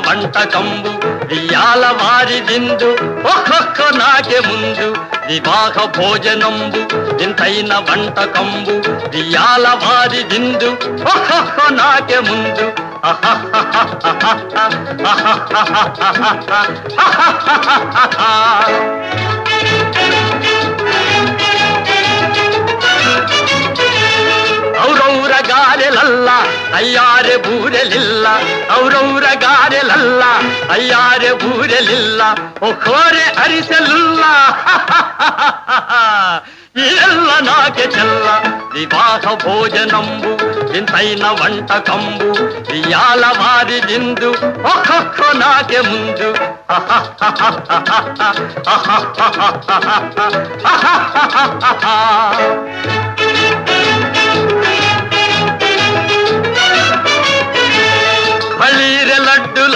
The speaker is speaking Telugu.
వంటకంబు ఇయాల వారి విందు ఒక్కొక్క నాకే ముందు వివాహ భోజనంబు ఇంతైన వంటకంబు ఇయాల వారి విందు ఒక్కొక్క నాకే ముందు ఔరౌర గారెలల్ల అయ్యారె బూరెలిల్ల ఔరౌర గారెలల్ల అయ్యారె బూరెలిల్ల ఒక్కోరె అరిసెలుల్ల ఇల్ల నాకే చెల్ల వివాహ భోజనంబు ఇంతైన వంటకంబు ఇయాల వారి విందు ఒక్కొక్క నాకే ముందు పళీరె లడ్డుల